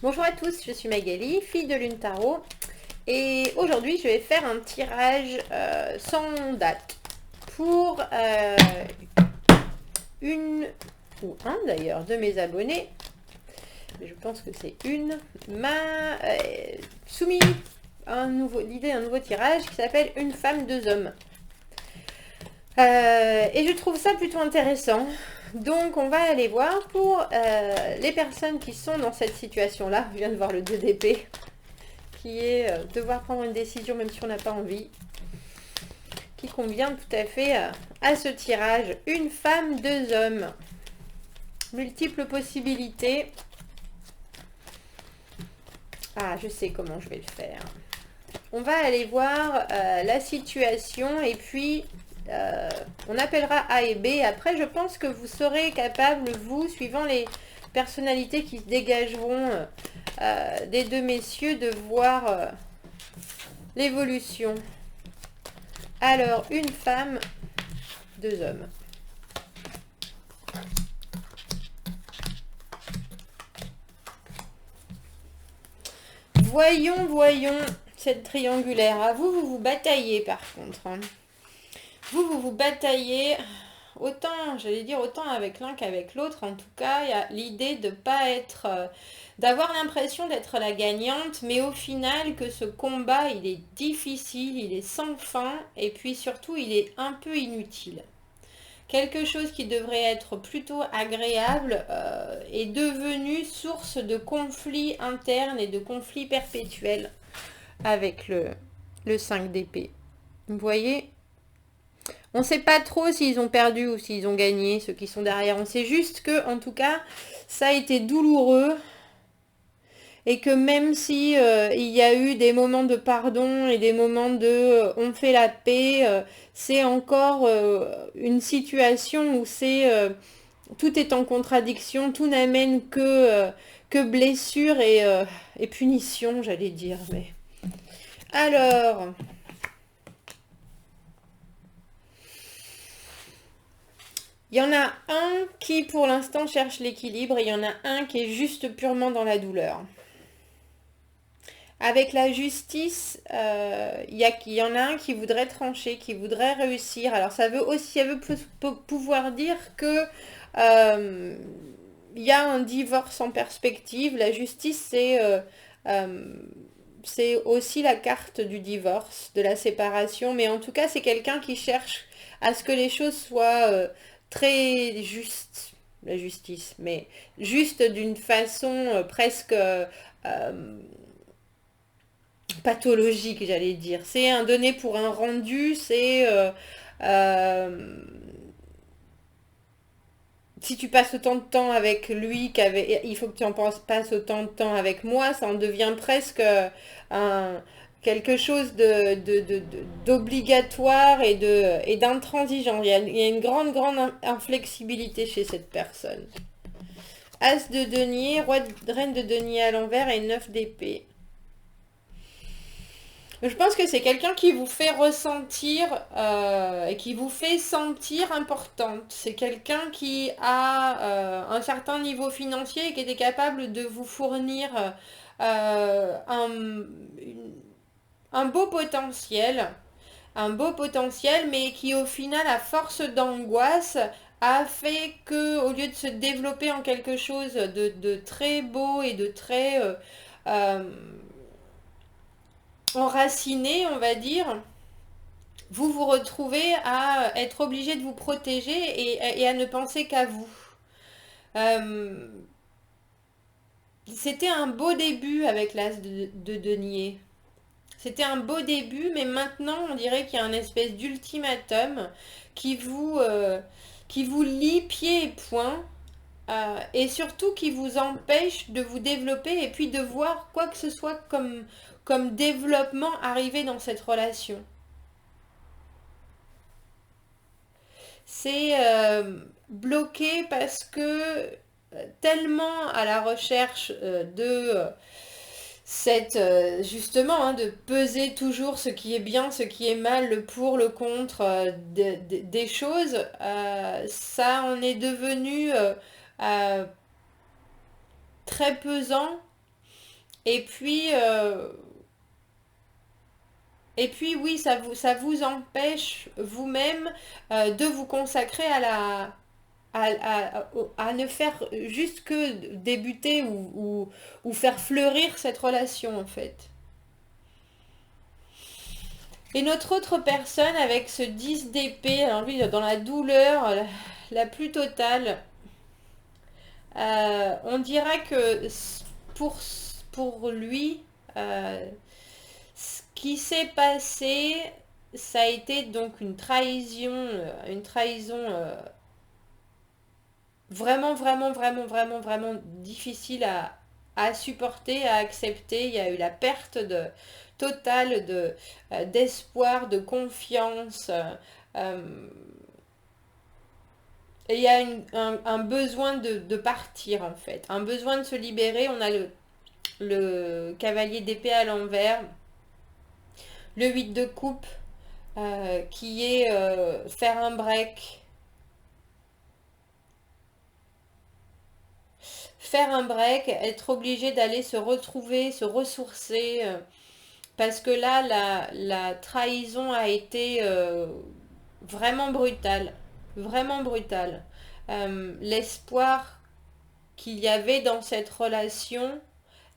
Bonjour à tous, je suis Magali, fille de Lune Tarot, et aujourd'hui je vais faire un tirage sans date pour une ou un d'ailleurs de mes abonnés. Je pense que c'est une m'a soumis l'idée d'un nouveau tirage qui s'appelle Une femme, deux hommes. Et je trouve ça plutôt intéressant. Donc on va aller voir pour les personnes qui sont dans cette situation-là. Je viens de voir le 2 d'épée, qui est devoir prendre une décision même si on n'a pas envie, qui convient tout à fait à ce tirage. Une femme, deux hommes. Multiples possibilités. Ah, je sais comment je vais le faire. On va aller voir la situation et puis on appellera A et B. Après, je pense que vous serez capable, vous, suivant les personnalités qui se dégageront des deux messieurs, de voir l'évolution. Alors, une femme, deux hommes. Voyons cette triangulaire. Ah, vous vous bataillez par contre. Hein. Vous bataillez autant, j'allais dire, autant avec l'un qu'avec l'autre. En tout cas, il y a l'idée de pas être, d'avoir l'impression d'être la gagnante, mais au final que ce combat, il est difficile, il est sans fin, et puis surtout, il est un peu inutile. Quelque chose qui devrait être plutôt agréable est devenu source de conflits internes et de conflits perpétuels avec le 5 d'épée. Vous voyez, on ne sait pas trop s'ils ont perdu ou s'ils ont gagné, ceux qui sont derrière. On sait juste que, en tout cas, ça a été douloureux et que même si il y a eu des moments de pardon et des moments de on fait la paix, c'est encore une situation où c'est tout est en contradiction, tout n'amène que blessure et punition, j'allais dire. Mais alors, il y en a un qui pour l'instant cherche l'équilibre et il y en a un qui est juste purement dans la douleur. Avec la justice, il y en a un qui voudrait trancher, qui voudrait réussir. Alors ça veut aussi, ça veut pouvoir dire que il y a un divorce en perspective. La justice, c'est aussi la carte du divorce, de la séparation. Mais en tout cas, c'est quelqu'un qui cherche à ce que les choses soient très justes. La justice, mais juste d'une façon presque pathologique, j'allais dire. C'est un donné pour un rendu, c'est euh, si tu passes autant de temps avec lui il faut que tu en passes autant de temps avec moi, ça en devient presque quelque chose d'obligatoire et d'intransigeant. Il y a une grande inflexibilité chez cette personne. As de denier, reine de denier à l'envers et 9 d'épée. Je pense que c'est quelqu'un qui vous fait ressentir et qui vous fait sentir importante. C'est quelqu'un qui a un certain niveau financier et qui était capable de vous fournir un beau potentiel. Un beau potentiel, mais qui au final, à force d'angoisse, a fait que, au lieu de se développer en quelque chose de très beau et de très enraciné, on va dire, vous vous retrouvez à être obligé de vous protéger et à ne penser qu'à vous. Euh, C'était un beau début avec l'as de denier. C'était un beau début, mais maintenant on dirait qu'il y a un espèce d'ultimatum qui qui vous lie pieds et poings et surtout qui vous empêche de vous développer et puis de voir quoi que ce soit comme développement arriver dans cette relation. C'est bloqué parce que tellement à la recherche de cette justement hein, de peser toujours ce qui est bien, ce qui est mal, le pour, le contre des choses, ça en est devenu très pesant Et puis, oui, ça vous empêche vous-même de vous consacrer à ne faire juste que débuter ou faire fleurir cette relation en fait. Et notre autre personne avec ce 10 d'épée, alors lui dans la douleur la plus totale, on dira que pour, pour lui, ce qui s'est passé, ça a été donc une trahison vraiment, vraiment, vraiment, vraiment, vraiment difficile à supporter, à accepter. Il y a eu la perte totale d'espoir, de confiance. Et il y a un besoin de partir en fait, un besoin de se libérer. On a le cavalier d'épée à l'envers, le 8 de coupe qui est faire un break. Faire un break, être obligé d'aller se retrouver, se ressourcer, parce que là, la trahison a été vraiment brutale, vraiment brutale. L'espoir qu'il y avait dans cette relation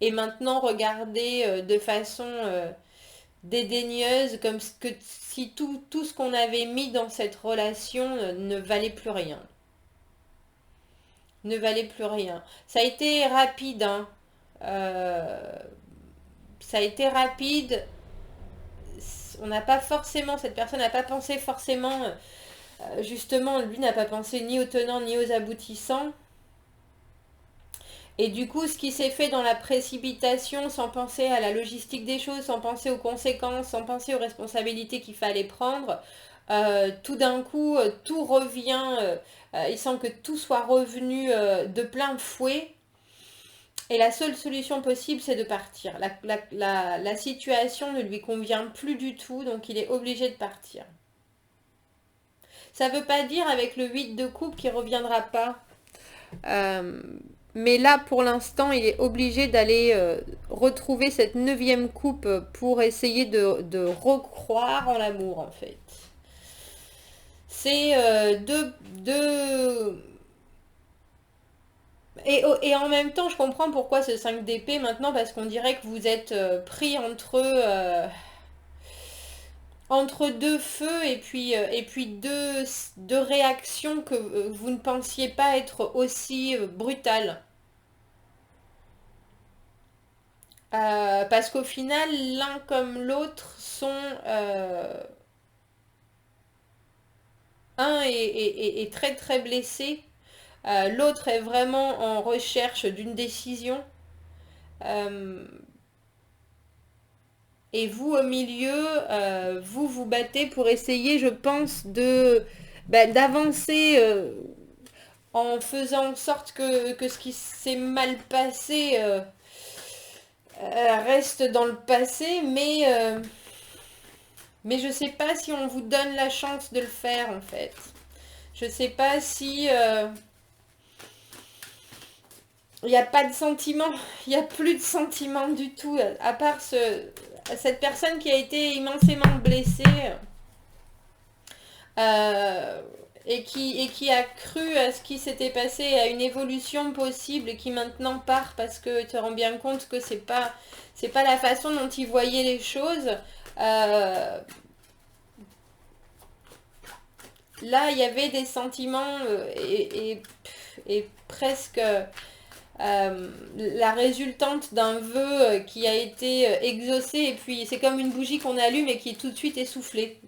est maintenant regardé de façon dédaigneuse, comme que si tout ce qu'on avait mis dans cette relation ne valait plus rien. Ne valait plus rien. Ça a été rapide, hein. Euh, Ça a été rapide. On n'a pas forcément, cette personne n'a pas pensé forcément, justement, lui n'a pas pensé ni aux tenants ni aux aboutissants. Et du coup, ce qui s'est fait dans la précipitation, sans penser à la logistique des choses, sans penser aux conséquences, sans penser aux responsabilités qu'il fallait prendre, tout d'un coup, tout revient, il semble que tout soit revenu de plein fouet. Et la seule solution possible, c'est de partir. La situation ne lui convient plus du tout, donc il est obligé de partir. Ça ne veut pas dire avec le 8 de coupe qu'il ne reviendra pas. Euh, mais là, pour l'instant, il est obligé d'aller retrouver cette 9e coupe pour essayer de recroire en l'amour, en fait. C'est deux. Et en même temps, je comprends pourquoi ce 5 d'épée maintenant, parce qu'on dirait que vous êtes pris entre deux feux et puis deux réactions que vous ne pensiez pas être aussi brutales. Parce qu'au final, l'un comme l'autre sont... un est très très blessé, l'autre est vraiment en recherche d'une décision. Euh, et vous, au milieu, vous vous battez pour essayer, je pense, d'avancer en faisant en sorte que ce qui s'est mal passé reste dans le passé, mais je sais pas si on vous donne la chance de le faire en fait. Je sais pas si il n'y a pas de sentiment, il n'y a plus de sentiment du tout, à part cette personne qui a été immensément blessée euh, et qui a cru à ce qui s'était passé, à une évolution possible et qui maintenant part parce que tu te rends bien compte que c'est pas la façon dont il voyait les choses. Euh, Là, il y avait des sentiments et presque la résultante d'un vœu qui a été exaucé et puis c'est comme une bougie qu'on allume et qui est tout de suite essoufflée.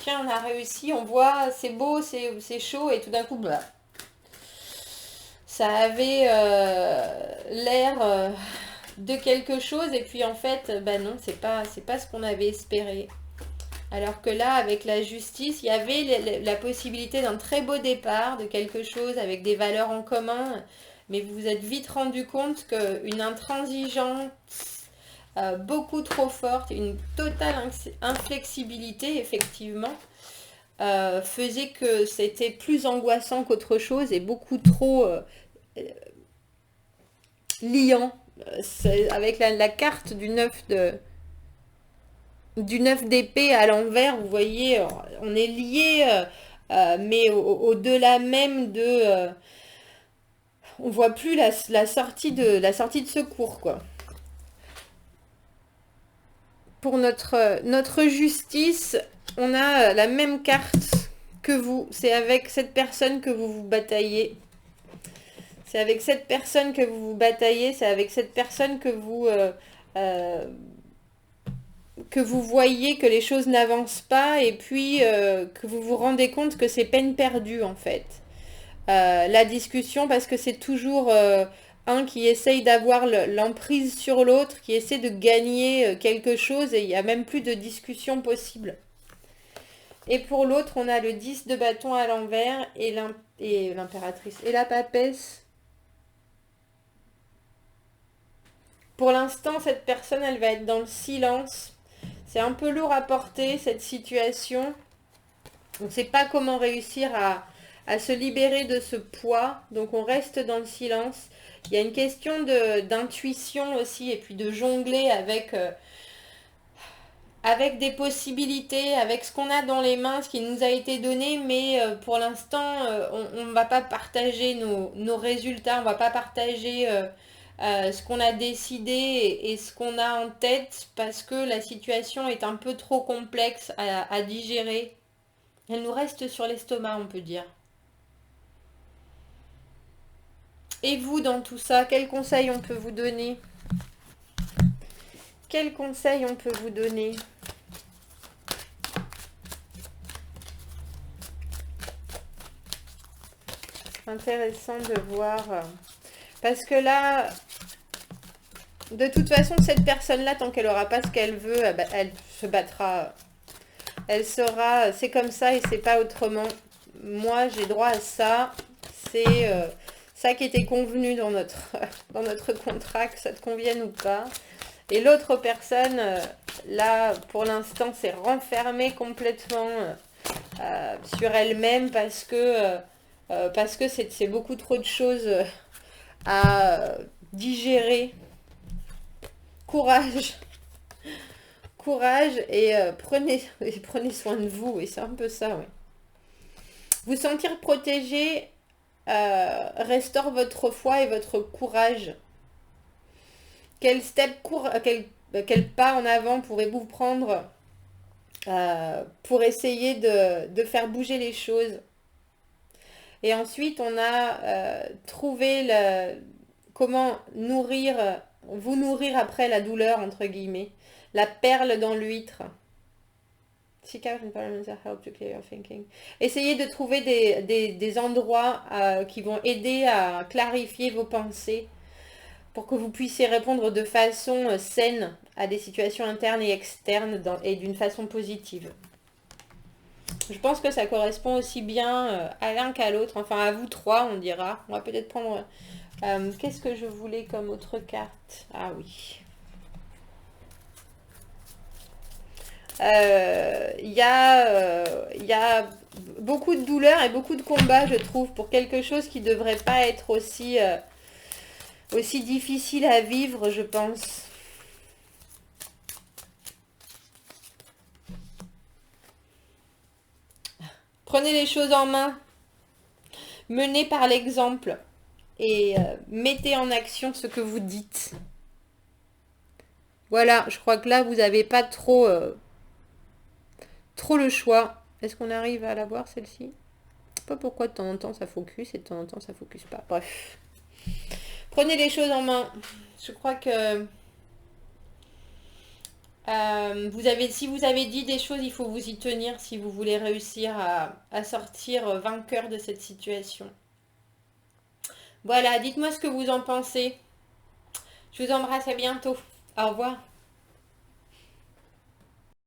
Tiens, on a réussi, on voit, c'est beau, c'est chaud et tout d'un coup, bah, ça avait l'air de quelque chose et puis en fait, bah non, c'est pas ce qu'on avait espéré. Alors que là, avec la justice, il y avait la possibilité d'un très beau départ, de quelque chose avec des valeurs en commun, mais vous vous êtes vite rendu compte qu'une intransigeance beaucoup trop forte, une totale inflexibilité, effectivement, faisait que c'était plus angoissant qu'autre chose et beaucoup trop liant avec la carte du 9 d'épée à l'envers, vous voyez, on est lié, mais au-delà même de... on voit plus la sortie de secours, quoi. Pour notre justice, on a la même carte que vous. C'est avec cette personne que vous vous bataillez. C'est avec cette personne que vous vous bataillez. C'est avec cette personne que vous voyez que les choses n'avancent pas et puis que vous vous rendez compte que c'est peine perdue en fait. La discussion parce que c'est toujours un qui essaye d'avoir l'emprise sur l'autre, qui essaie de gagner quelque chose et il n'y a même plus de discussion possible. Et pour l'autre, on a le 10 de bâton à l'envers et l'impératrice et la papesse. Pour l'instant, cette personne, elle va être dans le silence. C'est un peu lourd à porter, cette situation. On ne sait pas comment réussir à se libérer de ce poids. Donc, on reste dans le silence. Il y a une question d'intuition aussi et puis de jongler avec des possibilités, avec ce qu'on a dans les mains, ce qui nous a été donné. Mais pour l'instant, on ne va pas partager nos résultats. On ne va pas partager... ce qu'on a décidé et ce qu'on a en tête parce que la situation est un peu trop complexe à digérer. Elle nous reste sur l'estomac, on peut dire. Et vous, dans tout ça, quels conseils on peut vous donner? Quels conseils on peut vous donner? Intéressant de voir. Parce que là, de toute façon, cette personne-là, tant qu'elle n'aura pas ce qu'elle veut, elle se battra. Elle sera, c'est comme ça et c'est pas autrement. Moi, j'ai droit à ça. C'est ça qui était convenu dans notre contrat, que ça te convienne ou pas. Et l'autre personne, là, pour l'instant, s'est renfermée complètement sur elle-même parce que c'est beaucoup trop de choses à digérer. Courage. Courage et prenez soin de vous. Et c'est un peu ça, oui. Vous sentir protégé restaure votre foi et votre courage. Quel pas en avant pourrez-vous prendre pour essayer de faire bouger les choses? Et ensuite, on a trouvé comment vous nourrir après la douleur, entre guillemets. La perle dans l'huître. Essayez de trouver des endroits qui vont aider à clarifier vos pensées pour que vous puissiez répondre de façon saine à des situations internes et externes et d'une façon positive. Je pense que ça correspond aussi bien à l'un qu'à l'autre, enfin à vous trois on dira. On va peut-être prendre... qu'est-ce que je voulais comme autre carte? Ah oui. Il y a beaucoup de douleur et beaucoup de combats, je trouve, pour quelque chose qui ne devrait pas être aussi difficile à vivre, je pense. Prenez les choses en main. Menez par l'exemple. Et mettez en action ce que vous dites. Voilà, je crois que là, vous n'avez pas trop le choix. Est-ce qu'on arrive à la voir, celle-ci? Je sais pas pourquoi de temps en temps ça focus et de temps en temps ça focus pas. Bref. Prenez les choses en main. Je crois que si vous avez dit des choses, il faut vous y tenir si vous voulez réussir à sortir vainqueur de cette situation. Voilà, dites-moi ce que vous en pensez. Je vous embrasse, à bientôt. Au revoir.